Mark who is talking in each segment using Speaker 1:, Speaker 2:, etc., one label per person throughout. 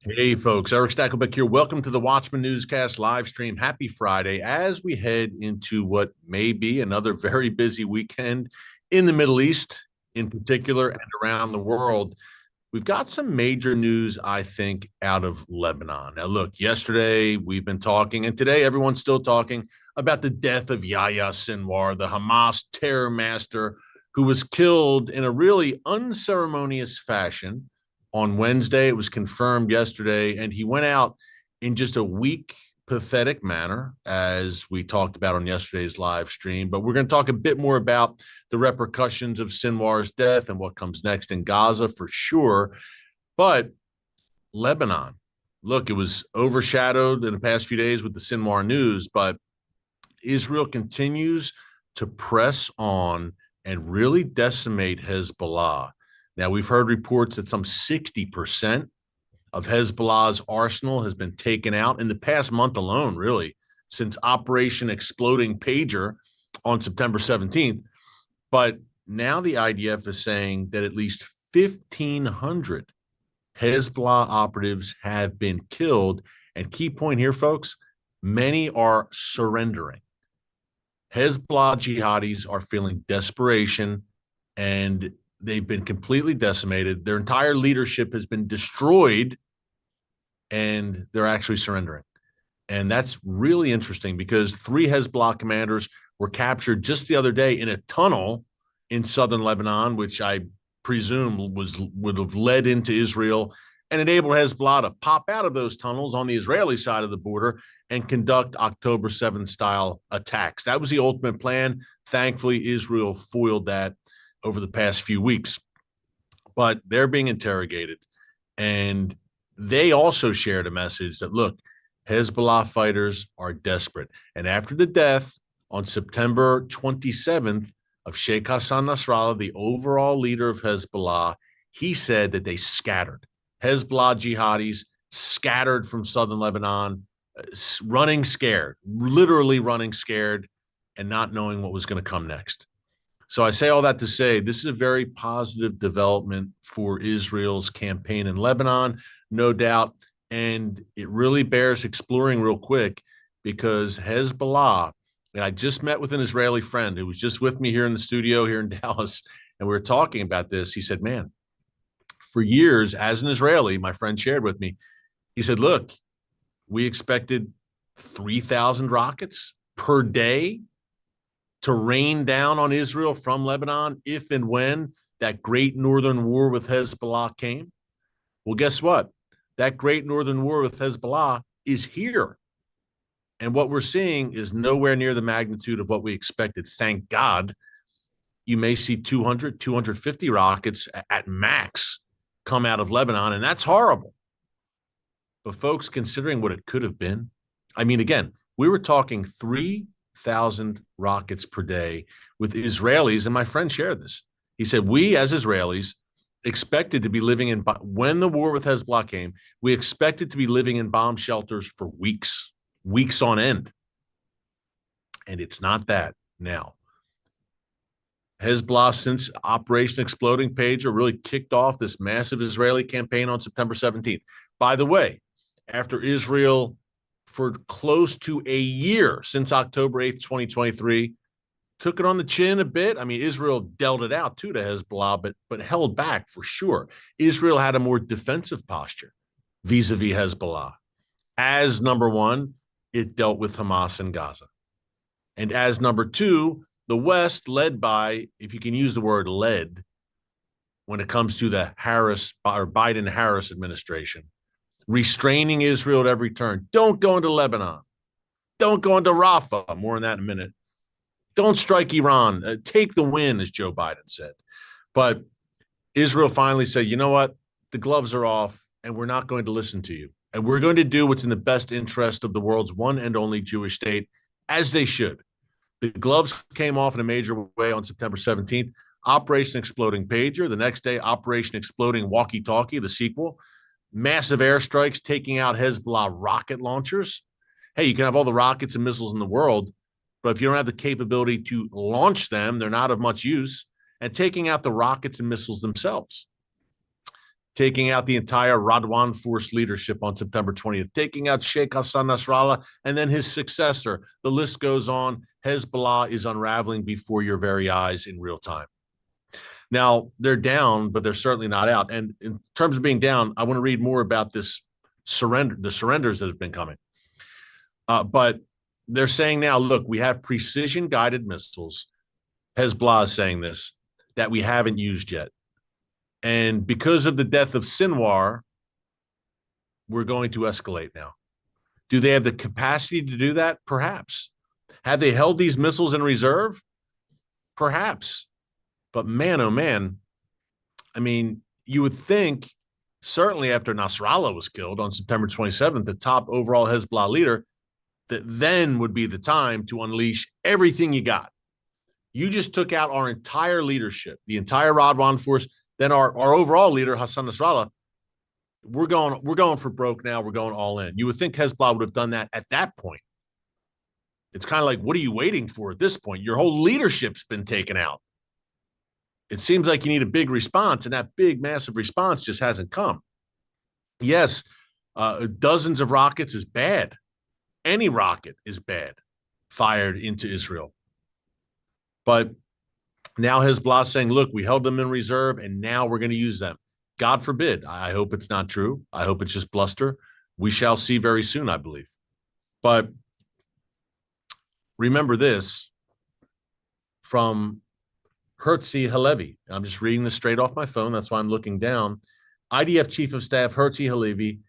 Speaker 1: Hey, folks. Erick Stakelbeck here. Welcome to the Watchman Newscast live stream. Happy Friday as we head into what may be another very busy weekend in the Middle East, in particular, and around the world. We've got some major news, I think, out of Lebanon. Now, look, yesterday we've been talking, and today everyone's still talking about the death of Yahya Sinwar, the Hamas terror master who was killed in a really unceremonious fashion on Wednesday. It was confirmed yesterday, and he went out in just a weak, pathetic manner, as we talked about on yesterday's live stream. But we're going to talk a bit more about the repercussions of Sinwar's death and what comes next in Gaza for sure. But Lebanon, look, it was overshadowed in the past few days with the Sinwar news, but Israel continues to press on and really decimate Hezbollah. Now, we've heard reports that some 60% of Hezbollah's arsenal has been taken out in the past month alone, really, since Operation Exploding Pager on September 17th. But now the IDF is saying that at least 1,500 Hezbollah operatives have been killed. And key point here, folks, many are surrendering. Hezbollah jihadis are feeling desperation, and they've been completely decimated. Their entire leadership has been destroyed, and they're actually surrendering. And that's really interesting because 3 Hezbollah commanders were captured just the other day in a tunnel in southern Lebanon, which I presume would have led into Israel and enabled Hezbollah to pop out of those tunnels on the Israeli side of the border and conduct October 7th style attacks. That was the ultimate plan. Thankfully, Israel foiled that over the past few weeks. But they're being interrogated. And they also shared a message that, look, Hezbollah fighters are desperate. And after the death on September 27th of Sheikh Hassan Nasrallah, the overall leader of Hezbollah, he said that they scattered. Hezbollah jihadis scattered from southern Lebanon, running scared, literally running scared, and not knowing what was going to come next. So I say all that to say this is a very positive development for Israel's campaign in Lebanon, no doubt. And it really bears exploring real quick because Hezbollah, and I just met with an Israeli friend who was just with me here in the studio here in Dallas, and we were talking about this. He said, man, for years as an Israeli, my friend shared with me, he said, look, we expected 3,000 rockets per day to rain down on Israel from Lebanon if and when that great northern war with Hezbollah came. Well, guess what? That great northern war with Hezbollah is here. And what we're seeing is nowhere near the magnitude of what we expected. Thank God. You may see 200, 250 rockets at max come out of Lebanon, and that's horrible. But folks, considering what it could have been, I mean, again, we were talking 3,000 rockets per day with Israelis, and my friend shared this. He said, we as Israelis expected to be living in, when the war with Hezbollah came, we expected to be living in bomb shelters for weeks on end. And it's not that now. Hezbollah, since Operation Exploding Pager, really kicked off this massive Israeli campaign on September 17th. By the way, after Israel, for close to a year, since October 8th, 2023, took it on the chin a bit. I mean, Israel dealt it out too to Hezbollah, but held back for sure. Israel had a more defensive posture vis-a-vis Hezbollah. As number one, it dealt with Hamas in Gaza. And as number two, the West, led by, if you can use the word led, when it comes to the Harris or Biden-Harris administration, restraining Israel at every turn. Don't go into Lebanon. Don't go into Rafah. More on that in a minute. Don't strike Iran. Take the win, as Joe Biden said. But Israel finally said, you know what? The gloves are off, and we're not going to listen to you. And we're going to do what's in the best interest of the world's one and only Jewish state, as they should. The gloves came off in a major way on September 17th. Operation Exploding Pager. The next day, Operation Exploding Walkie-Talkie, the sequel. Massive airstrikes taking out Hezbollah rocket launchers. Hey, you can have all the rockets and missiles in the world, but if you don't have the capability to launch them, they're not of much use. And taking out the rockets and missiles themselves. taking out the entire Radwan force leadership on September 20th, taking out Sheikh Hassan Nasrallah and then his successor. The list goes on. Hezbollah is unraveling before your very eyes in real time. Now, they're down, but they're certainly not out. And in terms of being down, I want to read more about this surrender, the surrenders that have been coming. But they're saying now, look, we have precision-guided missiles. Hezbollah is saying this, that we haven't used yet. And because of the death of Sinwar, we're going to escalate now. Do they have the capacity to do that? Perhaps. Have they held these missiles in reserve? Perhaps. But man, oh man, I mean, you would think, certainly after Nasrallah was killed on September 27th, the top overall Hezbollah leader, that then would be the time to unleash everything you got. You just took out our entire leadership, the entire Radwan force, then our overall leader, Hassan Nasrallah. We're going for broke now. We're going all in. You would think Hezbollah would have done that at that point. It's kind of like, what are you waiting for at this point? Your whole leadership's been taken out. It seems like you need a big response, and that big, massive response just hasn't come. Yes, dozens of rockets is bad. Any rocket is bad fired into Israel. But now Hezbollah saying, look, we held them in reserve, and now we're going to use them. God forbid. I hope it's not true. I hope it's just bluster. We shall see very soon, I believe. But remember this from Herzi Halevi. I'm just reading this straight off my phone. That's why I'm looking down. IDF Chief of Staff Herzi Halevi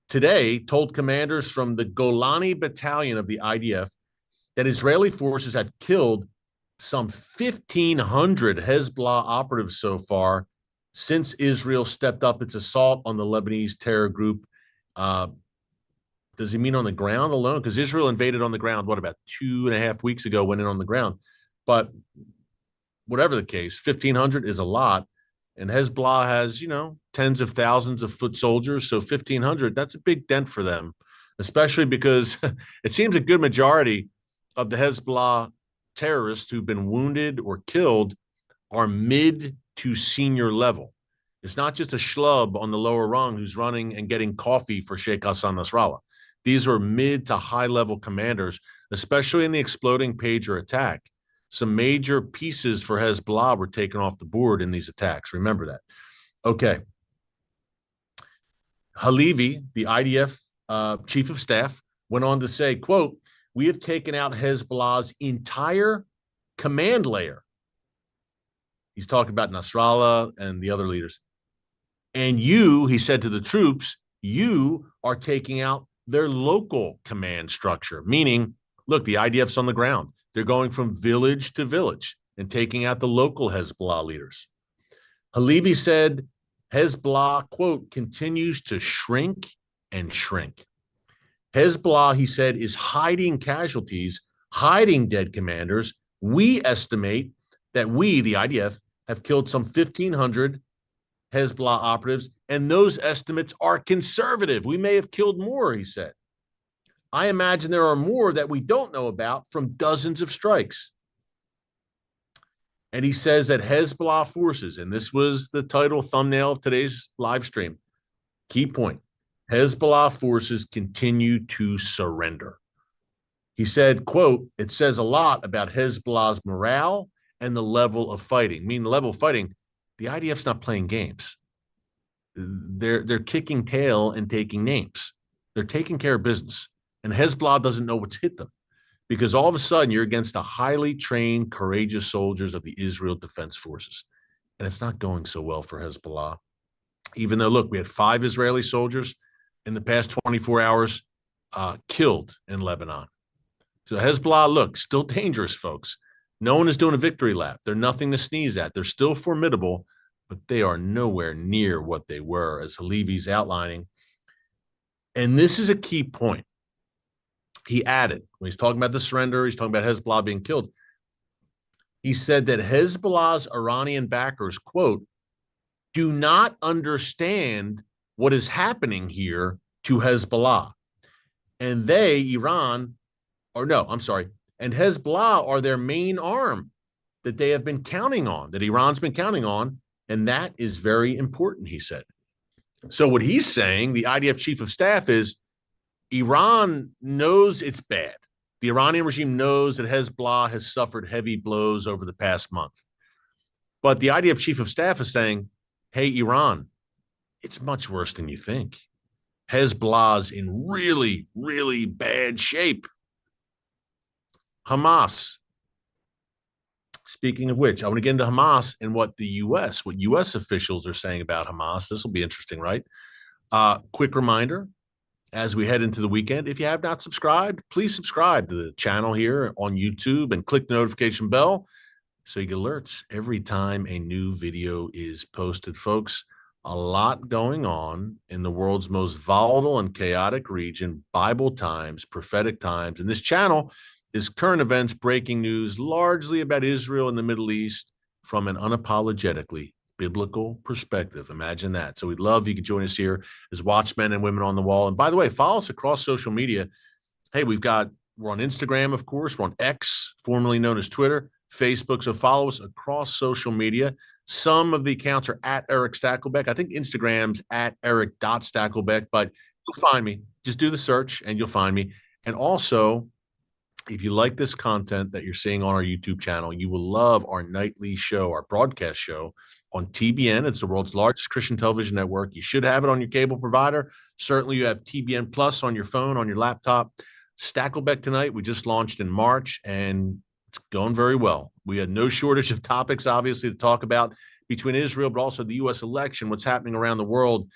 Speaker 1: today told commanders from the Golani Battalion of the IDF that Israeli forces have killed some 1,500 Hezbollah operatives so far since Israel stepped up its assault on the Lebanese terror group. Does he mean on the ground alone? Because Israel invaded on the ground, what, about 2.5 weeks ago, went in on the ground. But whatever the case, 1,500 is a lot. And Hezbollah has, tens of thousands of foot soldiers. So 1,500, that's a big dent for them, especially because it seems a good majority of the Hezbollah terrorists who've been wounded or killed are mid to senior level. It's not just a schlub on the lower rung who's running and getting coffee for Sheikh Hassan Nasrallah. These are mid to high level commanders, especially in the exploding pager attack. Some major pieces for Hezbollah were taken off the board in these attacks. Remember that. Okay. Halevi, the IDF chief of staff, went on to say, quote, we have taken out Hezbollah's entire command layer. He's talking about Nasrallah and the other leaders. And you, he said to the troops, you are taking out their local command structure, meaning, look, the IDF's on the ground. They're going from village to village and taking out the local Hezbollah leaders. Halevi said Hezbollah, quote, continues to shrink and shrink. Hezbollah, he said, is hiding casualties, hiding dead commanders. We estimate that we, the IDF, have killed some 1,500 Hezbollah operatives, and those estimates are conservative. We may have killed more, he said. I imagine there are more that we don't know about from dozens of strikes. And he says that Hezbollah forces, and this was the title thumbnail of today's live stream, key point, Hezbollah forces continue to surrender. He said, quote, it says a lot about Hezbollah's morale and the level of fighting. I mean, the level of fighting, the IDF's not playing games. They're kicking tail and taking names. They're taking care of business. And Hezbollah doesn't know what's hit them because all of a sudden you're against the highly trained, courageous soldiers of the Israel Defense Forces. And it's not going so well for Hezbollah. Even though, look, we had 5 Israeli soldiers in the past 24 hours killed in Lebanon. So Hezbollah, look, still dangerous, folks. No one is doing a victory lap. They're nothing to sneeze at. They're still formidable, but they are nowhere near what they were, as Halevi's outlining. And this is a key point. He added, when he's talking about the surrender, he's talking about Hezbollah being killed. He said that Hezbollah's Iranian backers, quote, do not understand what is happening here to Hezbollah. And they, Iran, or no, I'm sorry, and Hezbollah are their main arm that they have been counting on, that Iran's been counting on, and that is very important, he said. So what he's saying, the IDF chief of staff, is Iran knows it's bad. The Iranian regime knows that Hezbollah has suffered heavy blows over the past month. But the IDF chief of staff is saying, hey, Iran, it's much worse than you think. Hezbollah's in really, really bad shape. Hamas. Speaking of which, I want to get into Hamas and what U.S. officials are saying about Hamas. This will be interesting, right? Quick reminder, as we head into the weekend, if you have not subscribed, please subscribe to the channel here on YouTube and click the notification bell so you get alerts every time a new video is posted. Folks, a lot going on in the world's most volatile and chaotic region, Bible times, prophetic times. And this channel is current events, breaking news, largely about Israel and the Middle East from an unapologetically biblical perspective. Imagine that. So we'd love you could join us here as Watchmen and Women on the Wall. And by the way, follow us across social media. Hey, we're on Instagram, of course. We're on X, formerly known as Twitter, Facebook. So follow us across social media. Some of the accounts are at Erick Stakelbeck. I think Instagram's at Erick.Stakelbeck, but you'll find me. Just do the search and you'll find me. And also, if you like this content that you're seeing on our YouTube channel, you will love our nightly show, our broadcast show on TBN. It's the world's largest Christian television network. You should have it on your cable provider. Certainly, you have TBN Plus on your phone, on your laptop. Stakelbeck Tonight, we just launched in March, and it's going very well. We had no shortage of topics, obviously, to talk about between Israel, but also the U.S. election, what's happening around the world,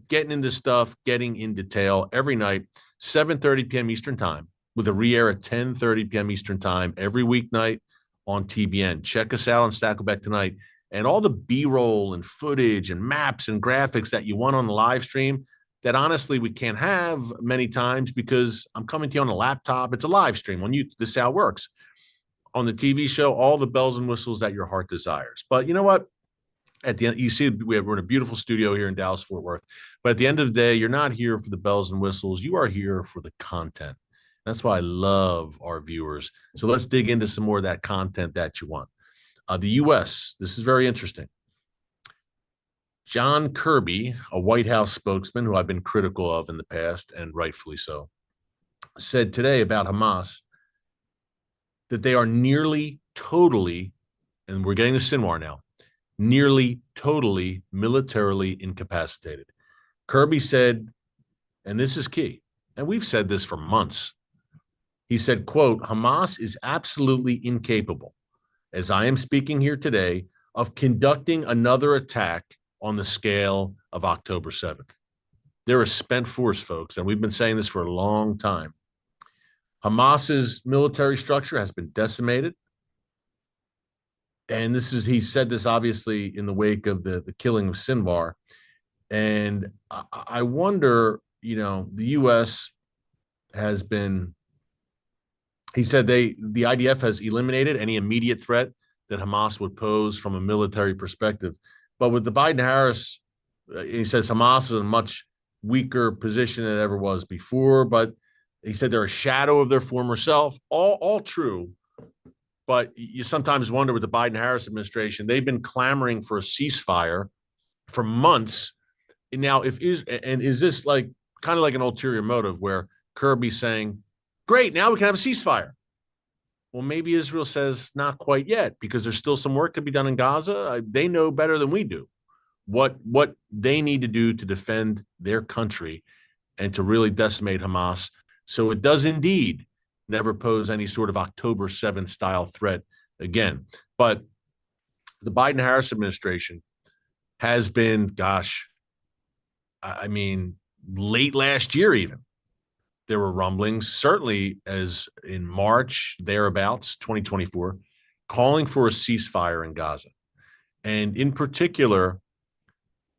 Speaker 1: getting into stuff, getting in detail every night, 7:30 p.m. Eastern Time, with a re-air at 10:30 p.m. Eastern Time every weeknight on TBN. Check us out on Stakelbeck Tonight. And all the B-roll and footage and maps and graphics that you want on the live stream that honestly we can't have many times because I'm coming to you on a laptop. It's a live stream on YouTube. This is how it works. On the TV show, all the bells and whistles that your heart desires. But you know what? At the end, you see, we're in a beautiful studio here in Dallas, Fort Worth. But at the end of the day, you're not here for the bells and whistles. You are here for the content. That's why I love our viewers. So let's dig into some more of that content that you want. The U.S., this is very interesting. John Kirby, a White House spokesman who I've been critical of in the past, and rightfully so, said today about Hamas that they are nearly totally, and we're getting to Sinwar now, nearly totally militarily incapacitated. Kirby said, and this is key, and we've said this for months, he said, quote, Hamas is absolutely incapable, as I am speaking here today, of conducting another attack on the scale of October 7th. They're a spent force, folks, and we've been saying this for a long time. Hamas's military structure has been decimated. And he said this obviously in the wake of the killing of Sinwar. And I wonder, the U.S. has been, he said the IDF has eliminated any immediate threat that Hamas would pose from a military perspective. But with the Biden-Harris, he says Hamas is in a much weaker position than it ever was before. But he said they're a shadow of their former self. All true. But you sometimes wonder with the Biden-Harris administration, they've been clamoring for a ceasefire for months. Now, is this like kind of like an ulterior motive where Kirby's saying, great, now we can have a ceasefire? Well, maybe Israel says not quite yet because there's still some work to be done in Gaza. They know better than we do what they need to do to defend their country and to really decimate Hamas. So it does indeed never pose any sort of October 7th style threat again. But the Biden-Harris administration has been, late last year even, there were rumblings, certainly as in March, thereabouts, 2024, calling for a ceasefire in Gaza. And in particular,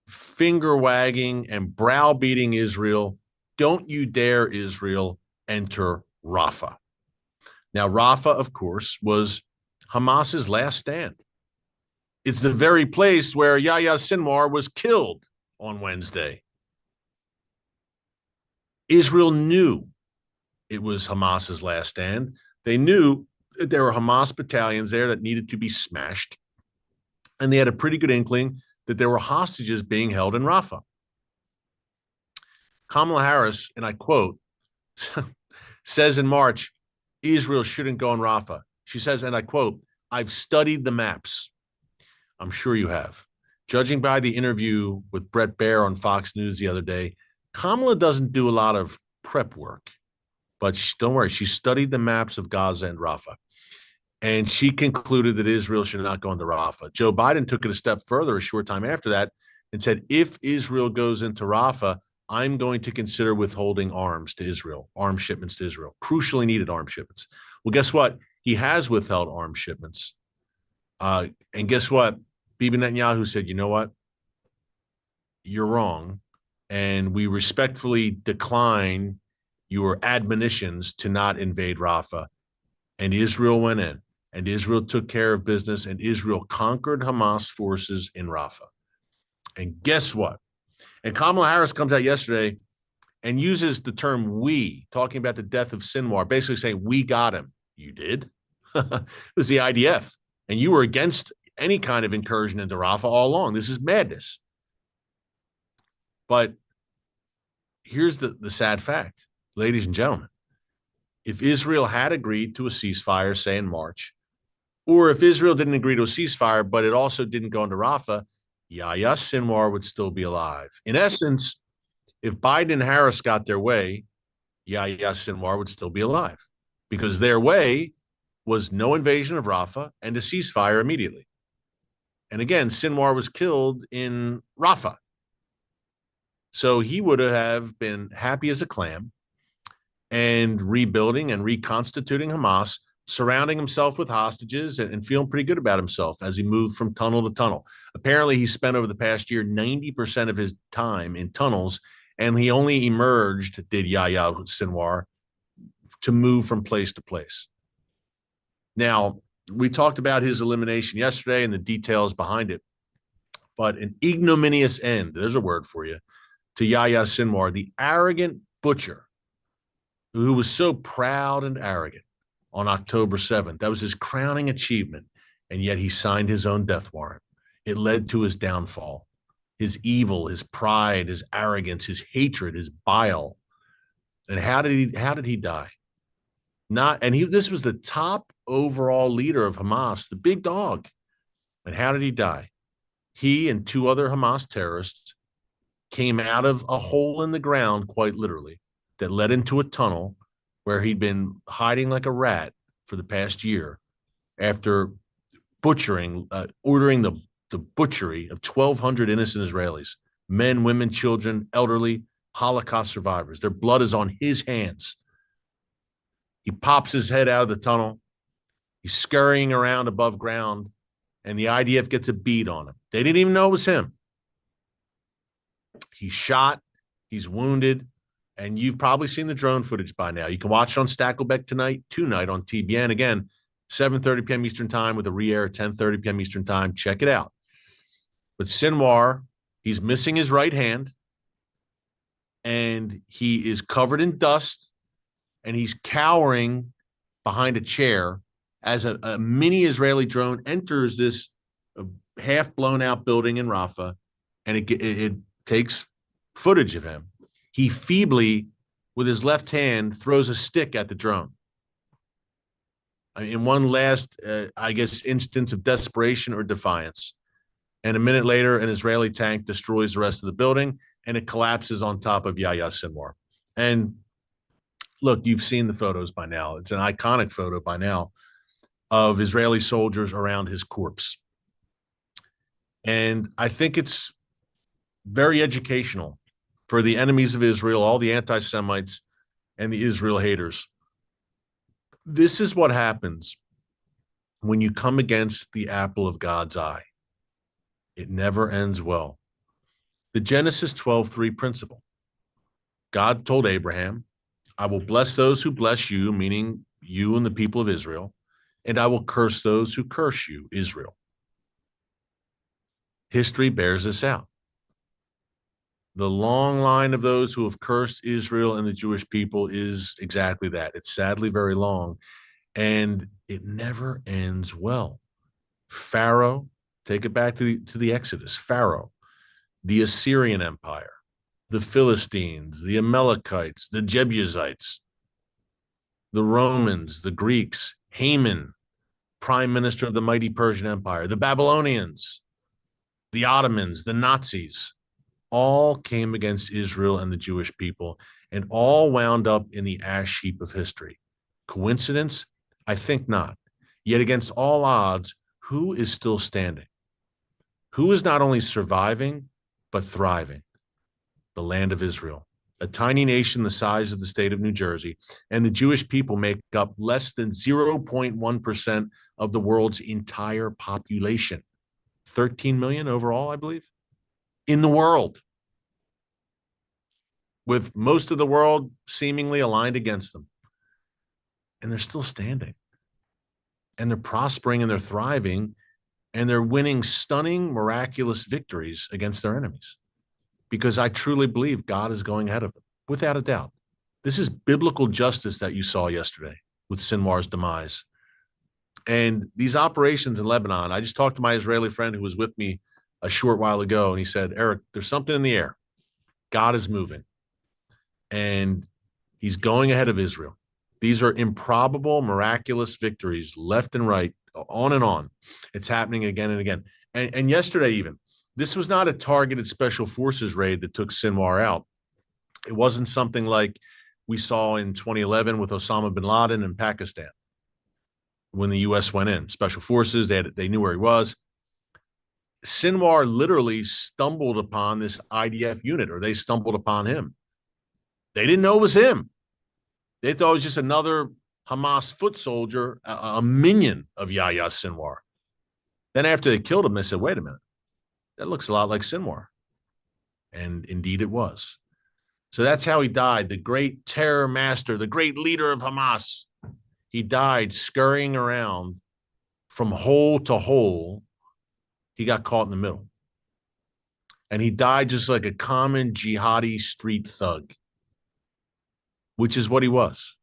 Speaker 1: finger-wagging and browbeating Israel, don't you dare, Israel, enter Rafah. Now, Rafah, of course, was Hamas's last stand. It's the very place where Yahya Sinwar was killed on Wednesday. Israel knew it was Hamas's last stand. They knew that there were Hamas battalions there that needed to be smashed. And they had a pretty good inkling that there were hostages being held in Rafah. Kamala Harris, and I quote, says in March, Israel shouldn't go on Rafah. She says, and I quote, I've studied the maps. I'm sure you have. Judging by the interview with Brett Baer on Fox News the other day, Kamala doesn't do a lot of prep work, but don't worry, she studied the maps of Gaza and Rafah. And she concluded that Israel should not go into Rafah. Joe Biden took it a step further a short time after that and said, if Israel goes into Rafah, I'm going to consider withholding arms to Israel, arms shipments to Israel, crucially needed arms shipments. Well, guess what? He has withheld arms shipments. And guess what? Bibi Netanyahu said, you know what? You're wrong. And we respectfully decline your admonitions to not invade Rafah. And Israel went in, and Israel took care of business, and Israel conquered Hamas forces in Rafah. And guess what? And Kamala Harris comes out yesterday and uses the term we, talking about the death of Sinwar, basically saying, we got him. You did? It was the IDF. And you were against any kind of incursion into Rafah all along. This is madness. But here's the sad fact, ladies and gentlemen. If Israel had agreed to a ceasefire, say in March, or if Israel didn't agree to a ceasefire, but it also didn't go into Rafah, Yahya Sinwar would still be alive. In essence, if Biden and Harris got their way, Yahya Sinwar would still be alive because their way was no invasion of Rafah and a ceasefire immediately. And again, Sinwar was killed in Rafah. So he would have been happy as a clam and rebuilding and reconstituting Hamas, surrounding himself with hostages and feeling pretty good about himself as he moved from tunnel to tunnel. Apparently, he spent over the past year 90% of his time in tunnels, and he only emerged, did Yahya Sinwar, to move from place to place. Now, we talked about his elimination yesterday and the details behind it, but an ignominious end, there's a word for you, to Yahya Sinwar, the arrogant butcher who was so proud and arrogant on October 7th. That was his crowning achievement, and yet he signed his own death warrant. It led to his downfall, his evil, his pride, his arrogance, his hatred, his bile. And how did he die? This was the top overall leader of Hamas, the big dog. And how did he die? He and two other Hamas terrorists came out of a hole in the ground, quite literally, that led into a tunnel where he'd been hiding like a rat for the past year after ordering the butchery of 1,200 innocent Israelis, men, women, children, elderly, Holocaust survivors. Their blood is on his hands. He pops his head out of the tunnel. He's scurrying around above ground, and the IDF gets a bead on him. They didn't even know it was him. He's shot. He's wounded. And you've probably seen the drone footage by now. You can watch it on Stakelbeck tonight on TBN. Again, 7:30 p.m. Eastern time with a re-air at 10:30 p.m. Eastern time. Check it out. But Sinwar, he's missing his right hand, and he is covered in dust, and he's cowering behind a chair as a mini Israeli drone enters this half blown out building in Rafah, and it takes footage of him. He feebly, with his left hand, throws a stick at the drone. In one last, instance of desperation or defiance. And a minute later, an Israeli tank destroys the rest of the building, and it collapses on top of Yahya Sinwar. And look, you've seen the photos by now. It's an iconic photo by now of Israeli soldiers around his corpse. And I think it's very educational for the enemies of Israel, all the anti-Semites and the Israel haters. This is what happens when you come against the apple of God's eye. It never ends well. The Genesis 12:3 principle. God told Abraham, I will bless those who bless you, meaning you and the people of Israel, and I will curse those who curse you, Israel. History bears this out. The long line of those who have cursed Israel and the Jewish people is exactly that. It's sadly very long, and it never ends well. Pharaoh, take it back to the Exodus. Pharaoh, the Assyrian Empire, the Philistines, the Amalekites, the Jebusites, the Romans, the Greeks, Haman, prime minister of the mighty Persian Empire, the Babylonians, the Ottomans, the Nazis, all came against Israel and the Jewish people, and all wound up in the ash heap of history. Coincidence? I think not. Yet against all odds, who is still standing? Who is not only surviving, but thriving? The land of Israel, a tiny nation the size of the state of New Jersey, and the Jewish people make up less than 0.1% of the world's entire population. 13 million overall, I believe, in the world, with most of the world seemingly aligned against them. And they're still standing. And they're prospering and they're thriving, and they're winning stunning, miraculous victories against their enemies. Because I truly believe God is going ahead of them, without a doubt. This is biblical justice that you saw yesterday with Sinwar's demise. And these operations in Lebanon, I just talked to my Israeli friend who was with me a short while ago, and he said, Erick, there's something in the air. God is moving. And he's going ahead of Israel. These are improbable, miraculous victories, left and right, on and on. It's happening again and again. And yesterday even, this was not a targeted special forces raid that took Sinwar out. It wasn't something like we saw in 2011 with Osama bin Laden in Pakistan when the U.S. went in. Special forces, they knew where he was. Sinwar literally stumbled upon this IDF unit, or they stumbled upon him. They didn't know it was him. They thought it was just another Hamas foot soldier, a minion of Yahya Sinwar. Then after they killed him, they said, wait a minute, that looks a lot like Sinwar. And indeed it was. So that's how he died, the great terror master, the great leader of Hamas. He died scurrying around from hole to hole. He got caught in the middle. And he died just like a common jihadi street thug, which is what he was.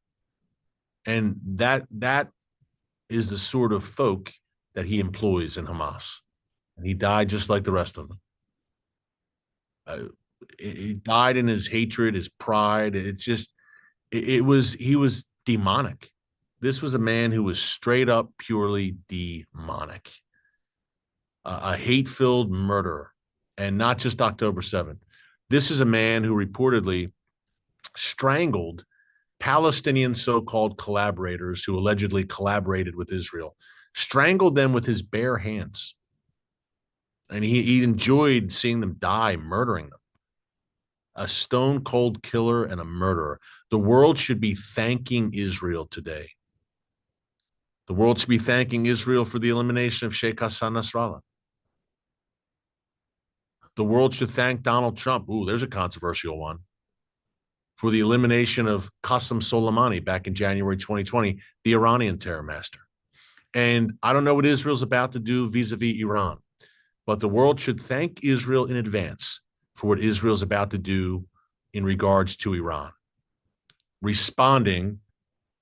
Speaker 1: And that is the sort of folk that he employs in Hamas. And he died just like the rest of them. He died in his hatred, his pride. It's just, he was demonic. This was a man who was straight up purely demonic, a hate-filled murderer, and not just October 7th. This is a man who reportedly strangled Palestinian so-called collaborators who allegedly collaborated with Israel, strangled them with his bare hands. And he enjoyed seeing them die, murdering them. A stone-cold killer and a murderer. The world should be thanking Israel today. The world should be thanking Israel for the elimination of Sheikh Hassan Nasrallah. The world should thank Donald Trump. Ooh, there's a controversial one. For the elimination of Qasem Soleimani back in January 2020, the Iranian terror master. And I don't know what Israel's about to do vis-a-vis Iran, but the world should thank Israel in advance for what Israel's about to do in regards to Iran. Responding,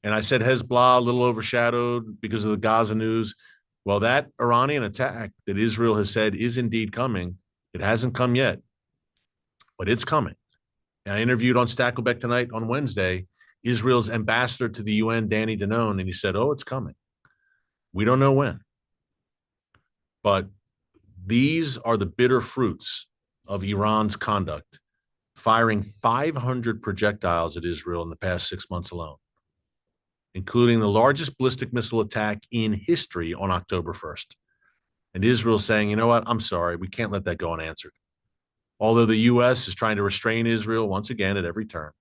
Speaker 1: and I said Hezbollah, a little overshadowed because of the Gaza news. Well, that Iranian attack that Israel has said is indeed coming. It hasn't come yet, but it's coming. And I interviewed on Stakelbeck tonight on Wednesday, Israel's ambassador to the UN, Danny Danone, and he said, oh, it's coming. We don't know when. But these are the bitter fruits of Iran's conduct, firing 500 projectiles at Israel in the past 6 months alone, including the largest ballistic missile attack in history on October 1st. And Israel saying, you know what, I'm sorry, we can't let that go unanswered. Although the U.S. is trying to restrain Israel once again at every turn,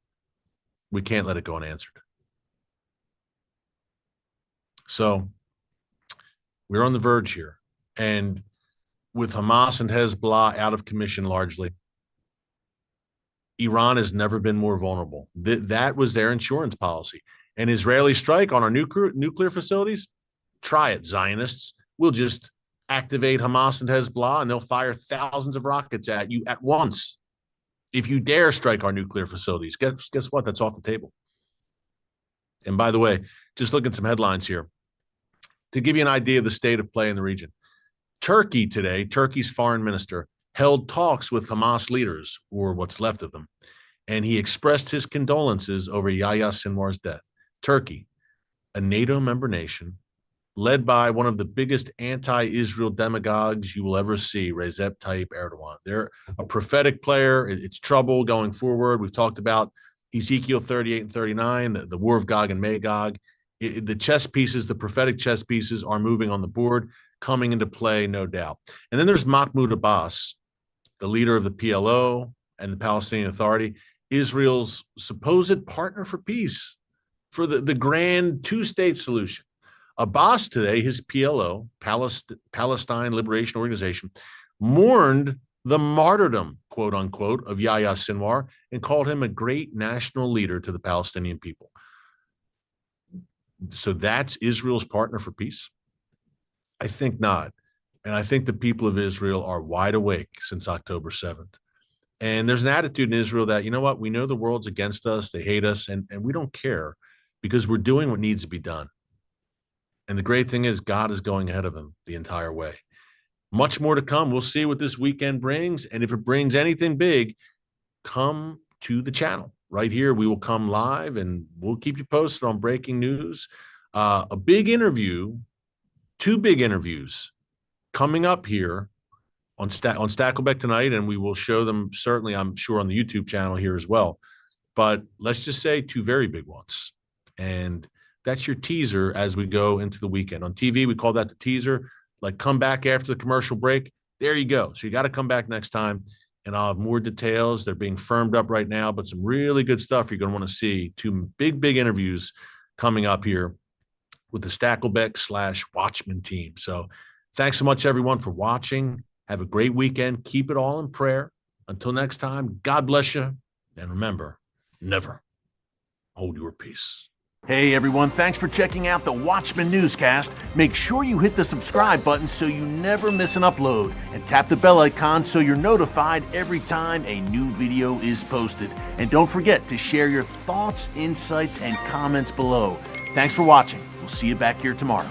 Speaker 1: we can't let it go unanswered. So we're on the verge here. And with Hamas and Hezbollah out of commission largely, Iran has never been more vulnerable. That was their insurance policy. An Israeli strike on our nuclear facilities? Try it, Zionists. We'll just activate Hamas and Hezbollah, and they'll fire thousands of rockets at you at once. If you dare strike our nuclear facilities, guess what? That's off the table. And by the way, just look at some headlines here to give you an idea of the state of play in the region. Turkey today, Turkey's foreign minister held talks with Hamas leaders, or what's left of them, and he expressed his condolences over Yahya Sinwar's death. Turkey, a NATO member nation, led by one of the biggest anti-Israel demagogues you will ever see, Recep Tayyip Erdogan. They're a prophetic player. It's trouble going forward. We've talked about Ezekiel 38 and 39, the war of Gog and Magog. The chess pieces, the prophetic chess pieces are moving on the board, coming into play, no doubt. And then there's Mahmoud Abbas, the leader of the PLO and the Palestinian Authority, Israel's supposed partner for peace, for the grand two-state solution. Abbas today, his PLO, Palestine Liberation Organization, mourned the martyrdom, quote unquote, of Yahya Sinwar and called him a great national leader to the Palestinian people. So that's Israel's partner for peace? I think not. And I think the people of Israel are wide awake since October 7th. And there's an attitude in Israel that, you know what, we know the world's against us, they hate us, and we don't care because we're doing what needs to be done. And the great thing is God is going ahead of them the entire way. Much more to come. We'll see what this weekend brings. And if it brings anything big, come to the channel. Right here, we will come live and we'll keep you posted on breaking news. A big interview, two big interviews coming up here on Stakelbeck tonight, and we will show them certainly, I'm sure, on the YouTube channel here as well. But let's just say two very big ones. And that's your teaser as we go into the weekend. On TV, we call that the teaser. Like, come back after the commercial break. There you go. So you got to come back next time, and I'll have more details. They're being firmed up right now, but some really good stuff you're going to want to see. Two big interviews coming up here with the Stakelbeck / Watchman team. So thanks so much, everyone, for watching. Have a great weekend. Keep it all in prayer. Until next time, God bless you. And remember, never hold your peace.
Speaker 2: Hey everyone, thanks for checking out the Watchman Newscast. Make sure you hit the subscribe button so you never miss an upload, and tap the bell icon so you're notified every time a new video is posted. And don't forget to share your thoughts, insights, and comments below. Thanks for watching. We'll see you back here tomorrow.